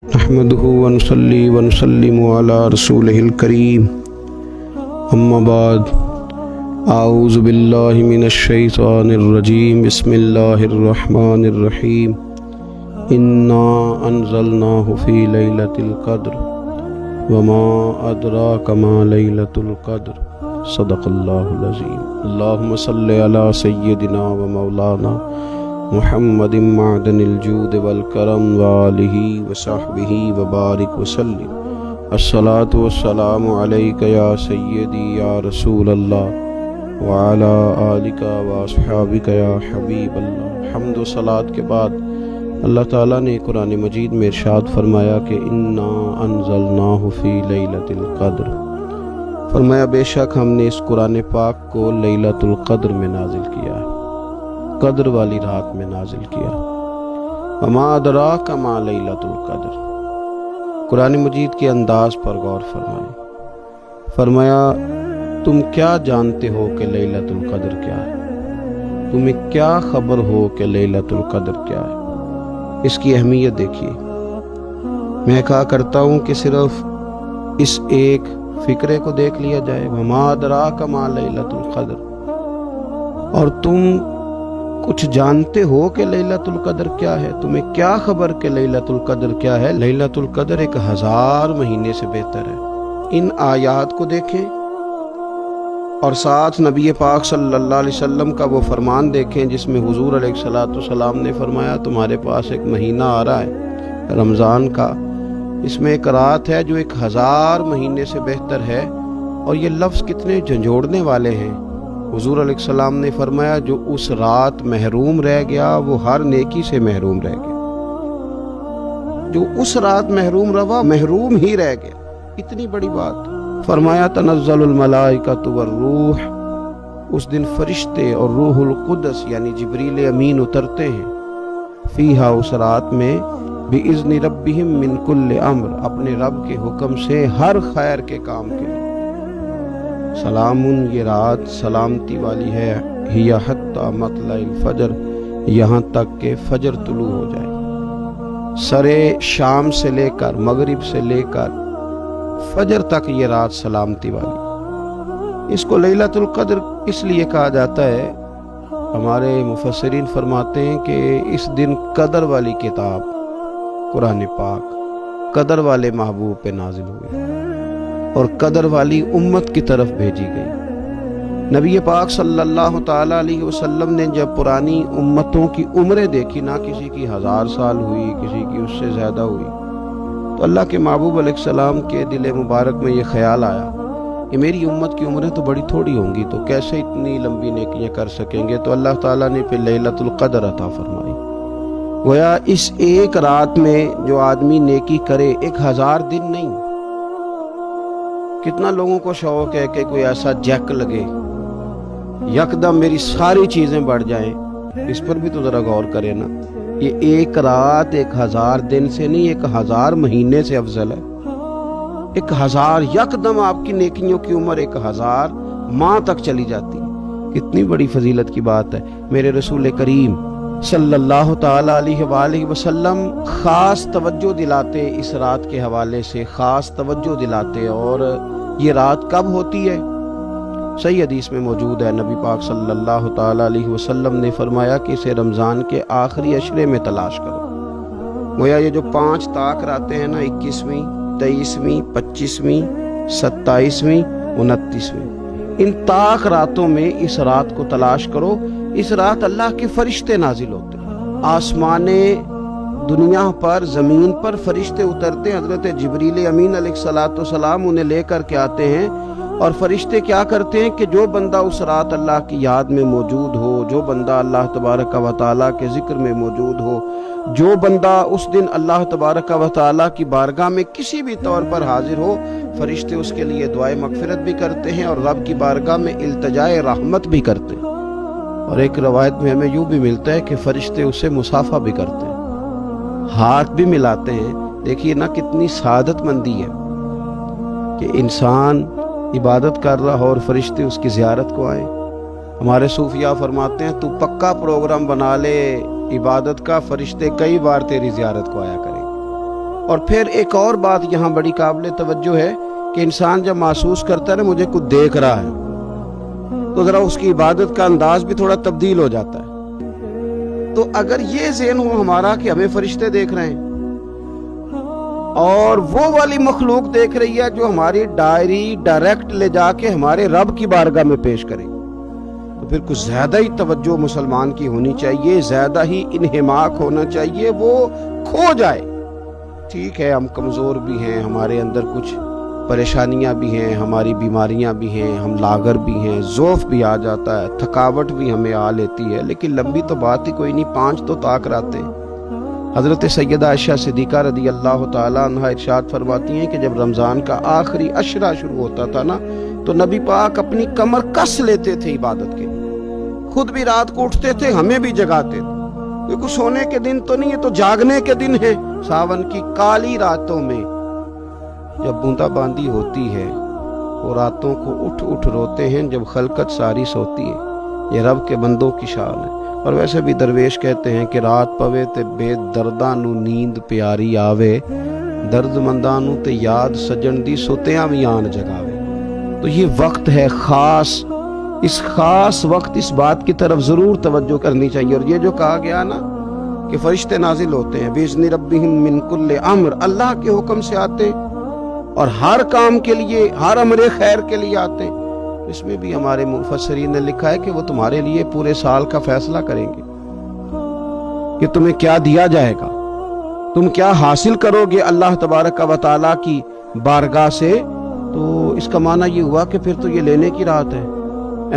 نحمده ونصلي ونسلم على رسوله الكريم اما بعد اعوذ باللہ من الشیطان الرجیم بسم اللہ الرحمن الرحیم انا انزلناه فی لیلۃ القدر وما ادراک ما لیلۃ القدر صدق اللہ العظیم اللہم صلی علی سیدنا و مولانا محمد معدن الجود والکرم وآلہ وصحبہ وبارک وسلم الصلاة والسلام علیک یا سیدی یا رسول اللہ وعلی آلک واصحابک یا حبیب اللہ۔ حمد و صلاۃ کے بعد اللہ تعالیٰ نے قرآن مجید میں ارشاد فرمایا کہ انا انزلناہ فی لیلۃ القدر، فرمایا بے شک ہم نے اس قرآن پاک کو لیلۃ القدر میں نازل کیا ہے، قدر والی رات میں نازل کیا۔ وما ادراک ما لیلۃ القدر، قرآن مجید کے انداز پر غور فرمائیں، فرمایا تم کیا جانتے ہو کہ لیلۃ القدر کیا ہے، تمہیں کیا خبر ہو کہ لیلۃ القدر کیا ہے۔ اس کی اہمیت دیکھیے، میں کہا کرتا ہوں کہ صرف اس ایک فکرے کو دیکھ لیا جائے، وما ادراک ما لیلۃ القدر، اور تم کچھ جانتے ہو کہ لیلۃ القدر کیا ہے، تمہیں کیا خبر کہ لیلۃ القدر کیا ہے۔ لیلۃ القدر 1000 مہینے سے بہتر ہے۔ ان آیات کو دیکھیں اور ساتھ نبی پاک صلی اللہ علیہ وسلم کا وہ فرمان دیکھیں جس میں حضور علیہ السلام نے فرمایا تمہارے پاس ایک مہینہ آ رہا ہے رمضان کا، اس میں ایک رات ہے جو 1000 مہینے سے بہتر ہے، اور یہ لفظ کتنے جھنجھوڑنے والے ہیں۔ حضور علیہ السلام نے فرمایا جو اس رات محروم رہ گیا وہ ہر نیکی سے محروم رہ گیا، جو اس رات محروم رہا محروم ہی رہ گیا، اتنی بڑی بات۔ فرمایا تنزل الملائکۃ والروح، اس دن فرشتے اور روح القدس یعنی جبریل امین اترتے ہیں، فیہا اس رات میں بِإِذْنِ رَبِّهِمْ مِنْ كُلِّ امر، اپنے رب کے حکم سے ہر خیر کے کام کے لیے۔ سلام، یہ رات سلامتی والی ہے، ہی حتی مطلع الفجر، یہاں تک کہ فجر طلوع ہو جائے۔ سرے شام سے لے کر مغرب سے لے کر فجر تک یہ رات سلامتی والی۔ اس کو لیلۃ القدر اس لیے کہا جاتا ہے، ہمارے مفسرین فرماتے ہیں کہ اس دن قدر والی کتاب قرآن پاک قدر والے محبوب پہ نازل ہوئی اور قدر والی امت کی طرف بھیجی گئی۔ نبی پاک صلی اللہ تعالی علیہ وسلم نے جب پرانی امتوں کی عمریں دیکھی، نہ کسی کی 1000 سال ہوئی، کسی کی اس سے زیادہ ہوئی، تو اللہ کے محبوب علیہ السلام کے دل مبارک میں یہ خیال آیا کہ میری امت کی عمریں تو بڑی تھوڑی ہوں گی، تو کیسے اتنی لمبی نیکیاں کر سکیں گے۔ تو اللہ تعالیٰ نے پھر لیلۃ القدر عطا فرمائی۔ گویا اس ایک رات میں جو آدمی نیکی کرے، 1000 دن نہیں۔ کتنا لوگوں کو شوق ہے کہ کوئی ایسا جیک لگے، یکدم میری ساری چیزیں بڑھ جائیں، اس پر بھی تو ذرا غور کرے نا۔ یہ ایک رات 1000 دن سے نہیں، 1000 مہینے سے افضل ہے۔ 1000 یکدم آپ کی نیکیوں کی عمر 1000 ماہ تک چلی جاتی ہے، کتنی بڑی فضیلت کی بات ہے۔ میرے رسول کریم صلی اللہ تعالی علیہ وآلہ وسلم خاص توجہ دلاتے، اس رات کے حوالے سے خاص توجہ دلاتے۔ اور یہ رات کب ہوتی ہے؟ صحیح حدیث میں موجود ہے، نبی پاک صلی اللہ تعالی علیہ وسلم نے فرمایا کہ اسے رمضان کے آخری عشرے میں تلاش کرو۔ گویا یہ جو 5 طاق راتیں ہیں نا، 21ویں، 23ویں، 25ویں، 27ویں، 29ویں، ان طاق راتوں میں اس رات کو تلاش کرو۔ اس رات اللہ کے فرشتے نازل ہوتے ہیں، آسمان دنیا پر، زمین پر فرشتے اترتے ہیں، حضرت جبریل امین علیہ السلام انہیں لے کر کے آتے ہیں، اور فرشتے کیا کرتے ہیں کہ جو بندہ اس رات اللہ کی یاد میں موجود ہو، جو بندہ اللہ تبارک و تعالیٰ کے ذکر میں موجود ہو، جو بندہ اس دن اللہ تبارک و تعالیٰ کی بارگاہ میں کسی بھی طور پر حاضر ہو، فرشتے اس کے لیے دعائے مغفرت بھی کرتے ہیں اور رب کی بارگاہ میں التجائے رحمت بھی کرتے ہیں۔ اور ایک روایت میں ہمیں یوں بھی ملتا ہے کہ فرشتے اسے مصافحہ بھی کرتے ہیں، ہاتھ بھی ملاتے ہیں۔ دیکھیے نا کتنی سعادت مندی ہے کہ انسان عبادت کر رہا ہو اور فرشتے اس کی زیارت کو آئیں۔ ہمارے صوفیاء فرماتے ہیں تو پکا پروگرام بنا لے عبادت کا، فرشتے کئی بار تیری زیارت کو آیا کریں۔ اور پھر ایک اور بات یہاں بڑی قابل توجہ ہے کہ انسان جب محسوس کرتا ہے نا مجھے کچھ دیکھ رہا ہے، تو ذرا اس کی عبادت کا انداز بھی تھوڑا تبدیل ہو جاتا ہے۔ تو اگر یہ ذہن ہو ہمارا کہ ہمیں فرشتے دیکھ رہے ہیں اور وہ والی مخلوق دیکھ رہی ہے جو ہماری ڈائری ڈائریکٹ لے جا کے ہمارے رب کی بارگاہ میں پیش کرے، تو پھر کچھ زیادہ ہی توجہ مسلمان کی ہونی چاہیے، زیادہ ہی انہماک ہونا چاہیے، وہ کھو جائے۔ ٹھیک ہے ہم کمزور بھی ہیں، ہمارے اندر کچھ پریشانیاں بھی ہیں، ہماری بیماریاں بھی ہیں، ہم لاغر بھی ہیں، ضعف بھی آ جاتا ہے، تھکاوٹ بھی ہمیں آ لیتی ہے، لیکن لمبی تو بات ہی کوئی نہیں، 5 تو طاق راتیں۔ حضرت سیدہ عائشہ صدیقہ رضی اللہ تعالیٰ عنہ ارشاد فرماتی ہیں کہ جب رمضان کا آخری عشرہ شروع ہوتا تھا نا تو نبی پاک اپنی کمر کس لیتے تھے عبادت کے، خود بھی رات کو اٹھتے تھے، ہمیں بھی جگاتے تھے، کیونکہ سونے کے دن تو نہیں ہے، تو جاگنے کے دن ہے۔ ساون کی کالی راتوں میں جب بوندا باندی ہوتی ہے وہ راتوں کو اٹھ اٹھ روتے ہیں جب خلقت ساری سوتی ہے، یہ رب کے بندوں کی شان ہے۔ اور ویسے بھی درویش کہتے ہیں کہ رات پوے تے بے درداں نو نیند پیاری آوے، درد منداں نو تے یاد سجن دی سوتیاں وی آن جگاوے۔ تو یہ وقت ہے خاص، اس خاص وقت اس بات کی طرف ضرور توجہ کرنی چاہیے۔ اور یہ جو کہا گیا نا کہ فرشتے نازل ہوتے ہیں بِإِذْنِ رَبِّهِمْ مِنْ كُلِّ امر، اللہ کے حکم سے آتے اور ہر کام کے لیے، ہر امر خیر کے لیے آتے، اس میں بھی ہمارے مفسرین نے لکھا ہے کہ وہ تمہارے لیے پورے سال کا فیصلہ کریں گے کہ تمہیں کیا دیا جائے گا، تم کیا حاصل کرو گے اللہ تبارک و تعالیٰ کی بارگاہ سے۔ تو اس کا معنی یہ ہوا کہ پھر تو یہ لینے کی رات ہے،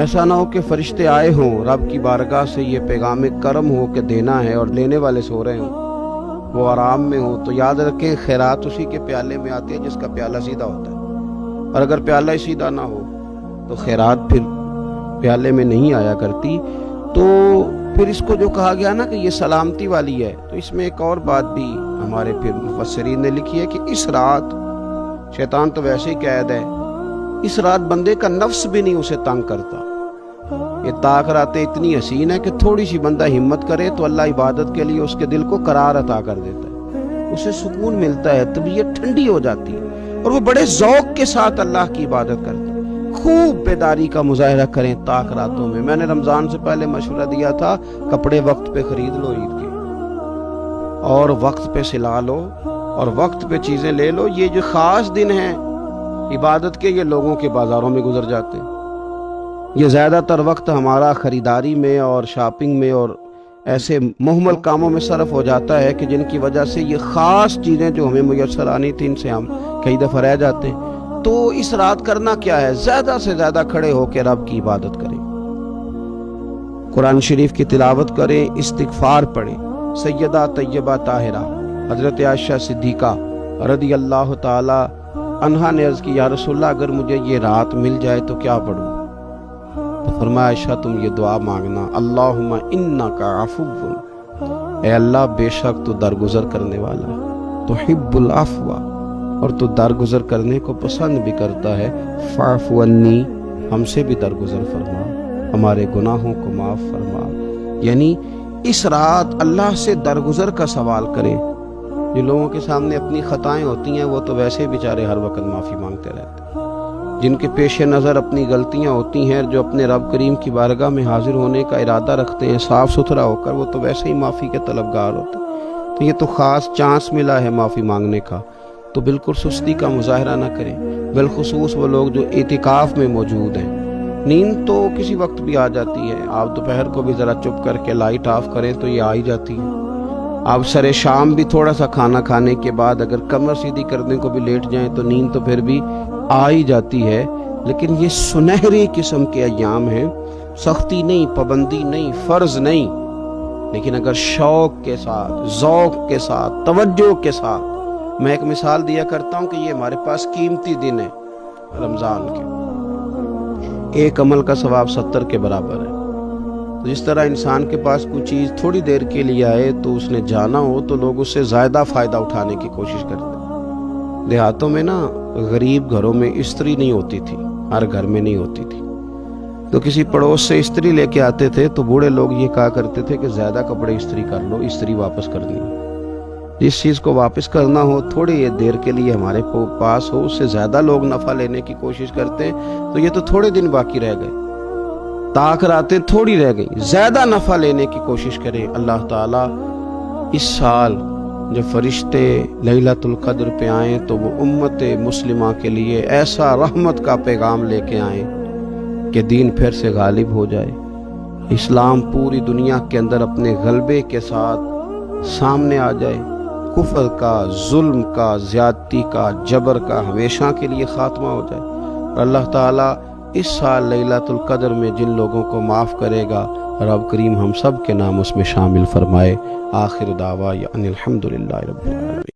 ایسا نہ ہو کہ فرشتے آئے ہوں رب کی بارگاہ سے یہ پیغام کرم ہو کہ دینا ہے اور لینے والے سو رہے ہوں، وہ آرام میں ہوں۔ تو یاد رکھیں خیرات اسی کے پیالے میں آتی ہے جس کا پیالہ سیدھا ہوتا ہے، اور اگر پیالہ ہی سیدھا نہ ہو تو خیرات پھر پیالے میں نہیں آیا کرتی۔ تو پھر اس کو جو کہا گیا نا کہ یہ سلامتی والی ہے، تو اس میں ایک اور بات بھی ہمارے پھر مفسرین نے لکھی ہے کہ اس رات شیطان تو ویسے ہی قید ہے، اس رات بندے کا نفس بھی نہیں اسے تنگ کرتا۔ یہ طاق راتیں اتنی حسین ہے کہ تھوڑی سی بندہ ہمت کرے تو اللہ عبادت کے لیے اس کے دل کو قرار عطا کر دیتا ہے، اسے سکون ملتا ہے، طبیعت ٹھنڈی ہو جاتی ہے اور وہ بڑے ذوق کے ساتھ اللہ کی عبادت کرتا ہے۔ خوب بیداری کا مظاہرہ کریں طاق راتوں میں۔ میں نے رمضان سے پہلے مشورہ دیا تھا کپڑے وقت پہ خرید لو عید کے، اور وقت پہ سلا لو اور وقت پہ چیزیں لے لو۔ یہ جو خاص دن ہیں عبادت کے یہ لوگوں کے بازاروں میں گزر جاتے ہیں، یہ زیادہ تر وقت ہمارا خریداری میں اور شاپنگ میں اور ایسے مہمل کاموں میں صرف ہو جاتا ہے کہ جن کی وجہ سے یہ خاص چیزیں جو ہمیں میسر آنی تھی ان سے ہم کئی دفعہ رہ جاتے ہیں۔ تو اس رات کرنا کیا ہے؟ زیادہ سے زیادہ کھڑے ہو کے رب کی عبادت کریں، قرآن شریف کی تلاوت کریں، استغفار پڑھیں۔ سیدہ طیبہ طاہرہ حضرت عائشہ صدیقہ رضی اللہ تعالی عنہا نے عرض کی یا رسول اللہ اگر مجھے یہ رات مل جائے تو کیا پڑھوں؟ تو فرمایا عائشہ تم یہ دعا مانگنا، اللہم انک عفو، اے اللہ بے شک تو درگزر کرنے والا ہے، تحب العفو، اور تو درگزر کرنے کو پسند بھی کرتا ہے، فاعف عنی، ہم سے بھی درگزر فرما، ہمارے گناہوں کو معاف فرما۔ یعنی اس رات اللہ سے درگزر کا سوال کریں۔ جو لوگوں کے سامنے اپنی خطائیں ہوتی ہیں وہ تو ویسے بیچارے ہر وقت معافی مانگتے رہتے ہیں، جن کے پیش نظر اپنی غلطیاں ہوتی ہیں، جو اپنے رب کریم کی بارگاہ میں حاضر ہونے کا ارادہ رکھتے ہیں صاف ستھرا ہو کر، وہ تو ویسے ہی معافی کے طلبگار ہوتے ہیں۔ تو یہ تو خاص چانس ملا ہے معافی مانگنے کا، تو بالکل سستی کا مظاہرہ نہ کریں، بالخصوص وہ لوگ جو اعتکاف میں موجود ہیں۔ نیند تو کسی وقت بھی آ جاتی ہے، آپ دوپہر کو بھی ذرا چپ کر کے لائٹ آف کریں تو یہ آ ہی جاتی ہے۔ آپ سر شام بھی تھوڑا سا کھانا کھانے کے بعد اگر کمر سیدھی کرنے کو بھی لیٹ جائیں تو نیند تو پھر بھی آ ہی جاتی ہے۔ لیکن یہ سنہری قسم کے ایام ہیں، سختی نہیں، پابندی نہیں، فرض نہیں، لیکن اگر شوق کے ساتھ، ذوق کے ساتھ، توجہ کے ساتھ، میں ایک مثال دیا کرتا ہوں کہ یہ ہمارے پاس قیمتی دن ہے رمضان کے، ایک عمل کا ثواب 70 کے برابر ہے۔ جس طرح انسان کے پاس کوئی چیز تھوڑی دیر کے لیے آئے تو اس نے جانا ہو تو لوگ اس سے زیادہ فائدہ اٹھانے کی کوشش کرتے ہیں۔ دیہاتوں میں نا غریب گھروں میں استری نہیں ہوتی تھی، ہر گھر میں نہیں ہوتی تھی، تو کسی پڑوس سے استری لے کے آتے تھے تو بوڑھے لوگ یہ کہا کرتے تھے کہ زیادہ کپڑے استری کر لو، استری واپس کرنی ہے۔ جس چیز کو واپس کرنا ہو تھوڑی دیر کے لیے ہمارے پاس ہو، اس سے زیادہ لوگ نفع لینے کی کوشش کرتے ہیں، تو یہ تو تھوڑے دن باقی رہ گئے، طاق راتیں تھوڑی رہ گئی، زیادہ نفع لینے کی کوشش کریں۔ اللہ تعالیٰ اس سال جب فرشتے لیلۃ القدر پہ آئیں تو وہ امت مسلمہ کے لیے ایسا رحمت کا پیغام لے کے آئیں کہ دین پھر سے غالب ہو جائے، اسلام پوری دنیا کے اندر اپنے غلبے کے ساتھ سامنے آ جائے، کفر کا، ظلم کا، زیادتی کا، جبر کا ہمیشہ کے لیے خاتمہ ہو جائے۔ اور اللہ تعالیٰ اس سال لیلۃ القدر میں جن لوگوں کو معاف کرے گا، رب کریم ہم سب کے نام اس میں شامل فرمائے۔ آخر دعویٰ ان الحمدللہ رب العالمین۔